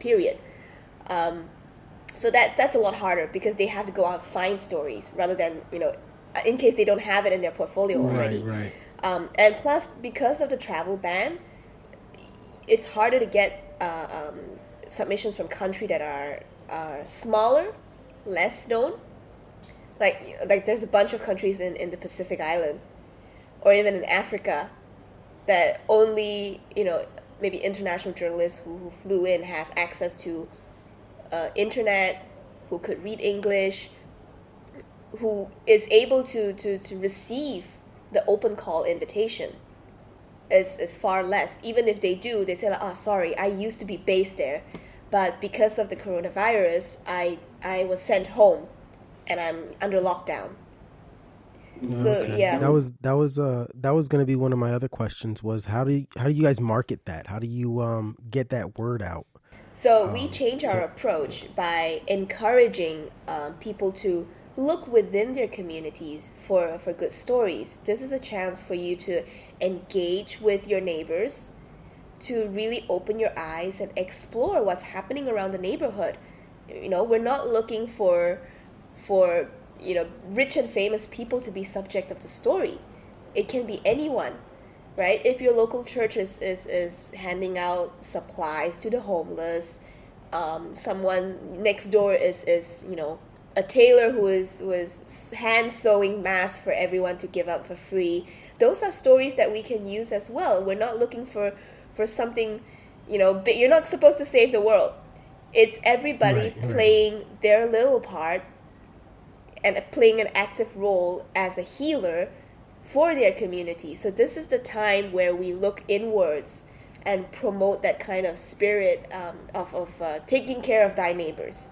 period. So that's a lot harder because they have to go out and find stories rather than, in case they don't have it in their portfolio Right, already. right. And plus, because of the travel ban, it's harder to get submissions from country that are smaller, less known. Like there's a bunch of countries in the Pacific Island or even in Africa that only maybe international journalists who flew in has access to internet, who could read English, who is able to receive the open call invitation is far less. Even if they do, they say like, oh sorry, I used to be based there, but because of the coronavirus, I was sent home and I'm under lockdown. So Okay. yeah. That was gonna be one of my other questions was how do you guys market that? How do you get that word out? So we change our So approach by encouraging people to look within their communities for good stories. This is a chance for you to engage with your neighbors, to really open your eyes and explore what's happening around the neighborhood. We're not looking for rich and famous people to be subject of the story. It can be anyone, right? If your local church is handing out supplies to the homeless, someone next door is a tailor who is hand sewing masks for everyone to give out for free. Those are stories that we can use as well. We're not looking for something, but you're not supposed to save the world. It's everybody right, right. playing their little part and playing an active role as a healer for their community. So this is the time where we look inwards and promote that kind of spirit of taking care of thy neighbors,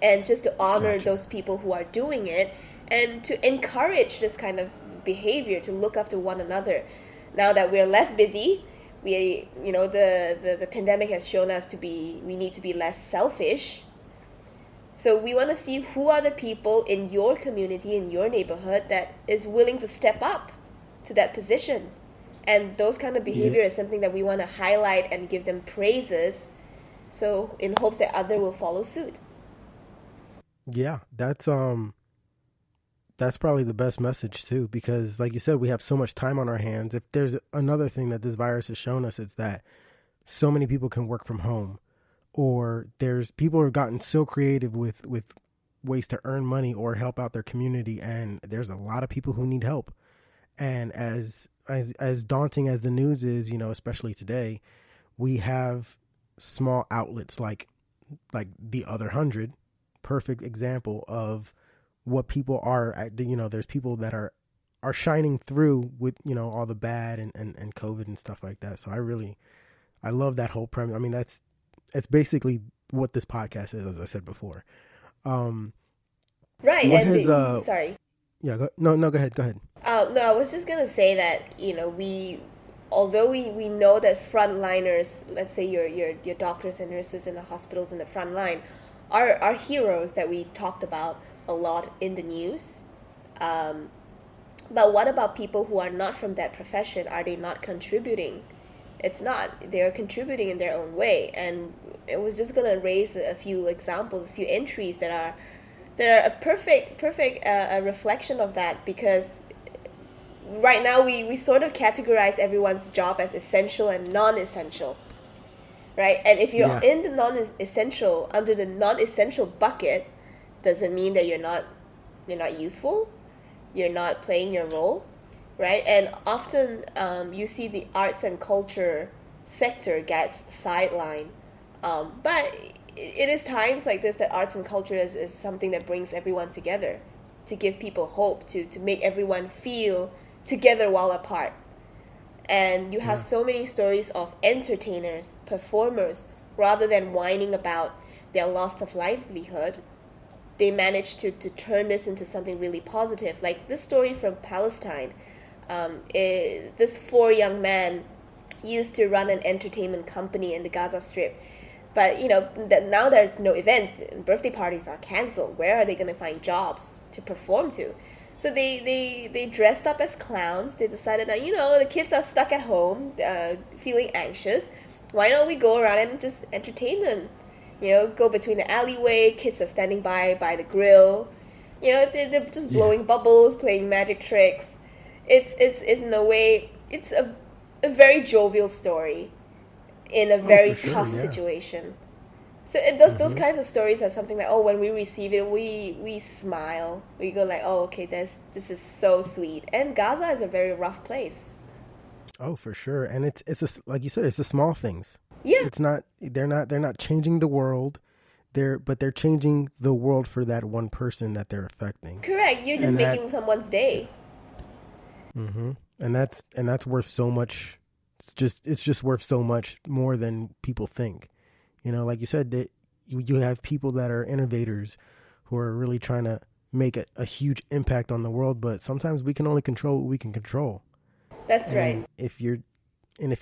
and just to honor Gotcha. those people who are doing it, and to encourage this kind of behavior to look after one another. Now that we're less busy, the pandemic has shown us we need to be less selfish. So we want to see who are the people in your community, in your neighborhood, that is willing to step up to that position. And those kind of Yeah, behavior is something that we want to highlight and give them praises, so in hopes that other will follow suit. yeah. That's probably the best message too, because like you said, we have so much time on our hands. If there's another thing that this virus has shown us, it's that so many people can work from home, or there's people who have gotten so creative with ways to earn money or help out their community, and there's a lot of people who need help. And as daunting as the news is, especially today, we have small outlets like the other 100, perfect example of what people are. There's people that are shining through with all the bad and COVID and stuff like that. So I love that whole premise. I mean, it's basically what this podcast is, as I said before. Um, Right, what and has sorry. yeah, no, go ahead. No, I was just gonna say that although we know that frontliners, let's say your doctors and nurses in the hospitals in the front line, are heroes that we talked about a lot in the news. Um, but what about people who are not from that profession? Are they not contributing? It's not. They're contributing in their own way, and it was just gonna raise a few examples, a few entries that are a perfect a reflection of that, because right now we sort of categorize everyone's job as essential and non-essential, right? And if you're Yeah, in the non-essential, under the non-essential bucket, does it mean that you're not useful, you're not playing your role, right? And often you see the arts and culture sector gets sidelined, but it is times like this that arts and culture is something that brings everyone together, to give people hope, to make everyone feel together while apart. And you have yeah, so many stories of entertainers, performers, rather than whining about their loss of livelihood, they managed to turn this into something really positive. Like this story from Palestine, this four young men used to run an entertainment company in the Gaza Strip, but that now there's no events and birthday parties are canceled. Where are they going to find jobs to perform to? So they dressed up as clowns. They decided that the kids are stuck at home, feeling anxious. Why don't we go around and just entertain them? Go between the alleyway, kids are standing by the grill. They're just Yeah. blowing bubbles, playing magic tricks. It's in a way, it's a very jovial story in a Oh, very for sure. tough Yeah. situation. So those Mm-hmm. kinds of stories are something that, oh, when we receive it, we smile. We go like, oh, okay, this is so sweet. And Gaza is a very rough place. Oh, for sure. And like you said, it's the small things. Yeah, It's not they're not changing the world. They're changing the world for that one person that they're affecting. correct. You're just And that making someone's yeah. day. And that's worth so much. It's just worth so much more than people think. Like you said, that you have people that are innovators who are really trying to make a huge impact on the world, but sometimes we can only control what we can control. That's right. And if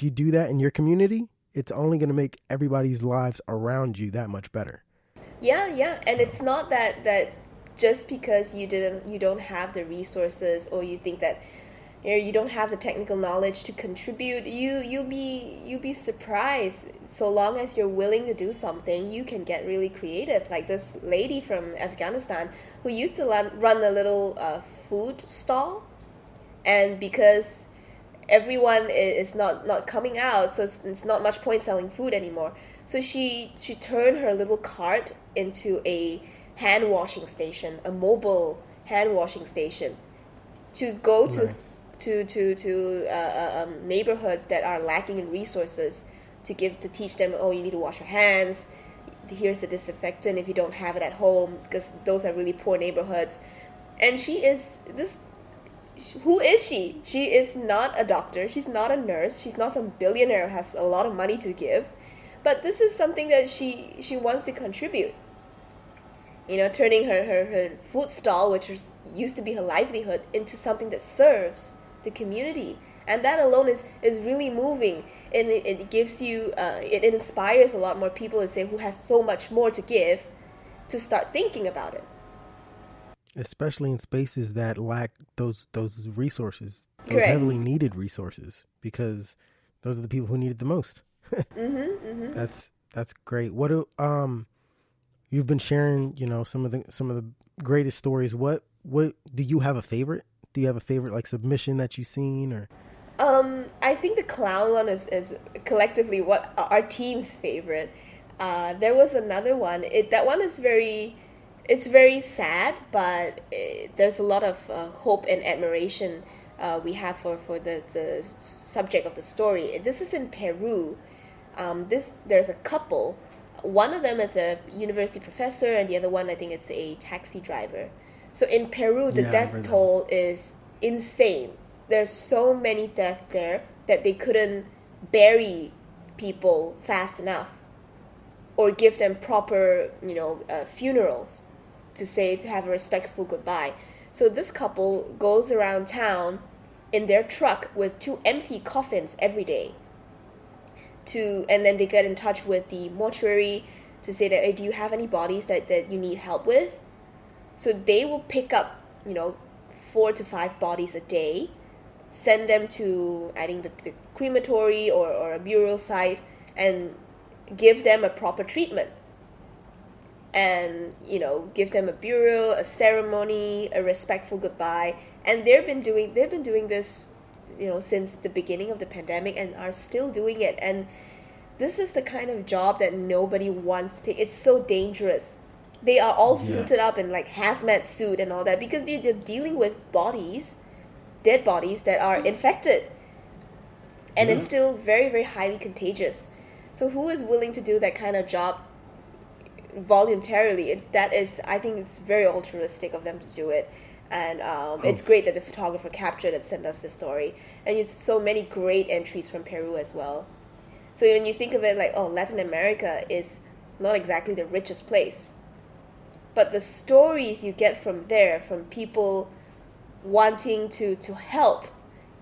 you do that in your community, it's only going to make everybody's lives around you that much better. Yeah, yeah. And So, it's not that just because you don't have the resources, or you think that you don't have the technical knowledge to contribute, you'll be surprised. So long as you're willing to do something, you can get really creative. Like this lady from Afghanistan who used to run a little food stall, and because everyone is not coming out, so it's not much point selling food anymore. So she turned her little cart into a hand washing station, a mobile hand washing station, to go nice. to neighborhoods that are lacking in resources, to teach them, oh, you need to wash your hands. Here's the disinfectant if you don't have it at home, because those are really poor neighborhoods. And she is this. Who is she? She is not a doctor. She's not a nurse. She's not some billionaire who has a lot of money to give. But this is something that she wants to contribute. Turning her food stall, which used to be her livelihood, into something that serves the community. And that alone is really moving. And it gives you, it inspires a lot more people to say, who has so much more to give, to start thinking about it. Especially in spaces that lack those resources, those Correct. heavily needed resources, because those are the people who need it the most. Mm-hmm. That's great. What do you've been sharing, some of the greatest stories. What do you have a favorite? Do you have a favorite, like, submission that you've seen, or I think the clown one is collectively what our team's favorite. There was another one. That one is it's very sad, but there's a lot of hope and admiration we have for the subject of the story. This is in Peru. There's a couple. One of them is a university professor, and the other one, I think it's a taxi driver. So in Peru, the yeah, I've death heard that one. toll is insane. There's so many deaths there that they couldn't bury people fast enough, or give them proper, funerals, to have a respectful goodbye. So this couple goes around town in their truck with two empty coffins every day, and then they get in touch with the mortuary to say that, hey, do you have any bodies that you need help with? So they will pick up, 4 to 5 bodies a day, send them to, I think, the crematory or a burial site, and give them a proper treatment, and give them a burial, a ceremony, a respectful goodbye. And they've been doing this, since the beginning of the pandemic, and are still doing it. And this is the kind of job that nobody wants to take. It's so dangerous. They are all Yeah. suited up in like hazmat suit and all that, because they're dealing with bodies, dead bodies that are infected, and Yeah. it's still very, very highly contagious. So who is willing to do that kind of job voluntarily? That is, I think it's very altruistic of them to do it. And Oh, it's great that the photographer captured and sent us this story. And it's so many great entries from Peru as well. So when you think of it, like, oh, Latin America is not exactly the richest place, but the stories you get from there, from people wanting to help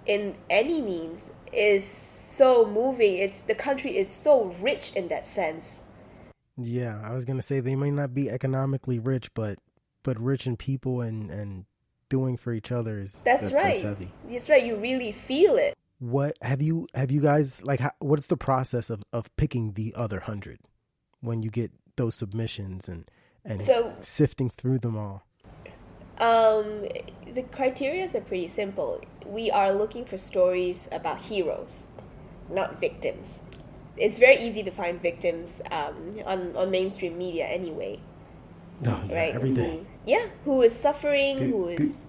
in any means, is so moving. The country is so rich in that sense. yeah. I was gonna say they may not be economically rich, but rich in people and doing for each other is That's that's right. heavy. That's right. You really feel it. What have you guys like? What's the process of picking the other 100 when you get those submissions and So sifting through them all? Um, the criteria are pretty simple. We are looking for stories about heroes, not victims. It's very easy to find victims on mainstream media anyway, Oh yeah, right? every day. Who is suffering, Pe- who pe- is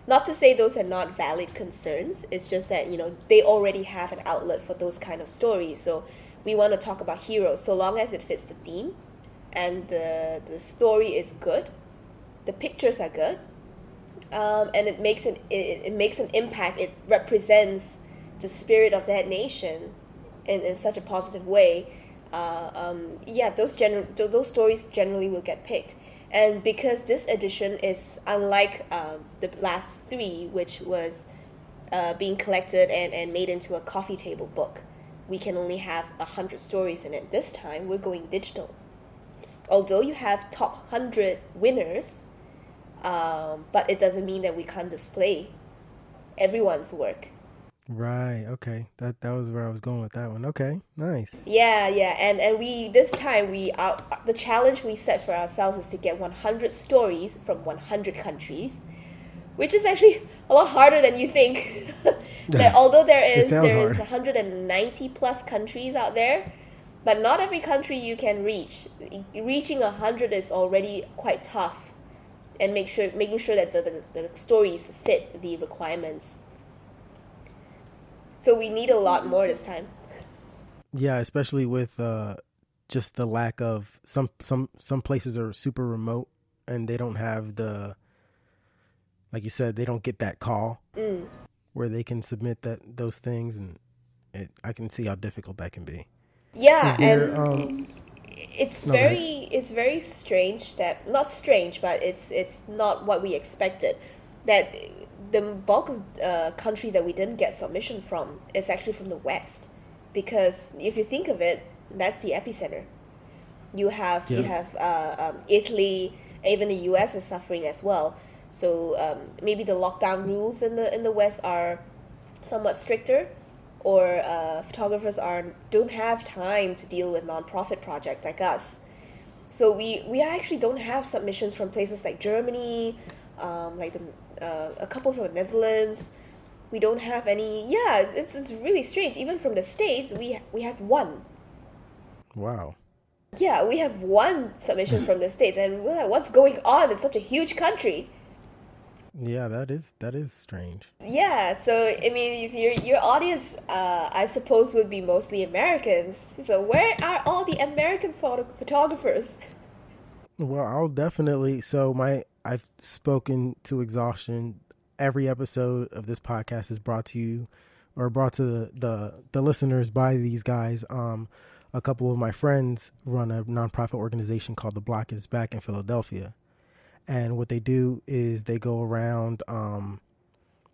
not to say those are not valid concerns. It's just that they already have an outlet for those kind of stories. So we want to talk about heroes, so long as it fits the theme, and the story is good, the pictures are good, and it makes an impact. It represents the spirit of that nation in such a positive way. Yeah, those stories generally will get picked. And because this edition is unlike the last three, which was being collected and made into a coffee table book, we can only have 100 stories in it. This time we're going digital. Although you have top 100 winners, but it doesn't mean that we can't display everyone's work. Right. Okay. That was where I was going with that one. Okay. Nice. Yeah, and we this time we are the challenge we set for ourselves is to get 100 stories from 100 countries, which is actually a lot harder than you think. That although It sounds there is hard. 190 plus countries out there, but not every country you can reach. Reaching 100 is already quite tough, and making sure that the stories fit the requirements. So we need a lot more this time. Yeah, especially with just the lack of some places are super remote and they don't have the, like you said, they don't get that call Mm. where they can submit those things, and I can see how difficult that can be. Yeah, Is there and no, go ahead. it's very strange that not strange, but it's not what we expected. That the bulk of countries that we didn't get submission from is actually from the West, because if you think of it, that's the epicenter. You Yeah. have Italy, even the U.S. is suffering as well. So maybe the lockdown rules in the West are somewhat stricter, or photographers don't have time to deal with nonprofit projects like us. So we actually don't have submissions from places like Germany, like a couple from the Netherlands. We don't have any. Yeah, it's really strange. Even from the States, we have one. Wow. Yeah, we have one submission from the States, and we're like, what's going on? It's such a huge country. Yeah, that is strange. Yeah, so I mean, if your audience, I suppose, would be mostly Americans. So where are all the American photographers? Well, I'll definitely. So I've spoken to exhaustion. Every episode of this podcast is brought to you, or brought to the listeners by these guys. A couple of my friends run a nonprofit organization called The Block Is Back in Philadelphia, and what they do is they go around.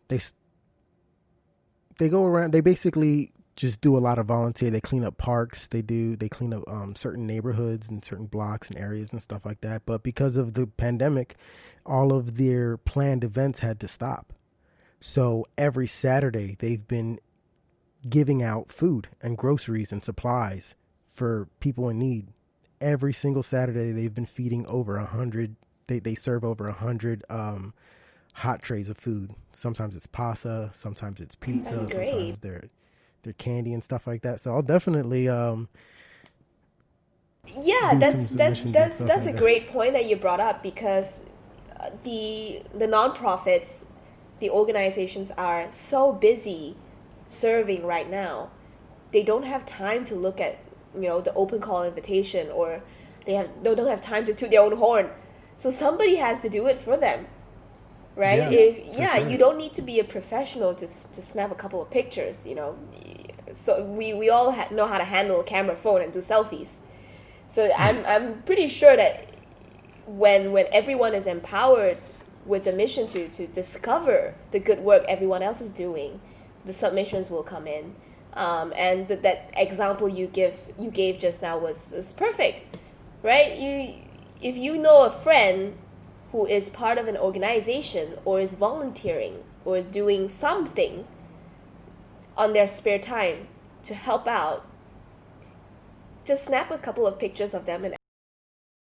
They they go around. They basically just do a lot of volunteer. They clean up parks. They clean up certain neighborhoods and certain blocks and areas and stuff like that. But because of the pandemic, all of their planned events had to stop. So every Saturday they've been giving out food and groceries and supplies for people in need. Every single Saturday they've been feeding over 100. They serve over 100 hot trays of food. Sometimes it's pasta, sometimes it's That's pizza, great. sometimes they're candy and stuff like that. So I'll definitely Yeah, do some submissions and stuff that's like a that. great point that you brought up, because the nonprofits, the organizations are so busy serving right now. They don't have time to look at the open call invitation, or they don't have time to toot their own horn. So somebody has to do it for them, right? Yeah, If for Yeah, you sure. don't need to be a professional to snap a couple of pictures. So we all know how to handle a camera phone and do selfies. So I'm pretty sure that when everyone is empowered with the mission to discover the good work everyone else is doing, the submissions will come in. And that example you gave just now was perfect, right? If you know a friend who is part of an organization, or is volunteering, or is doing something, on their spare time to help out, just snap a couple of pictures of them and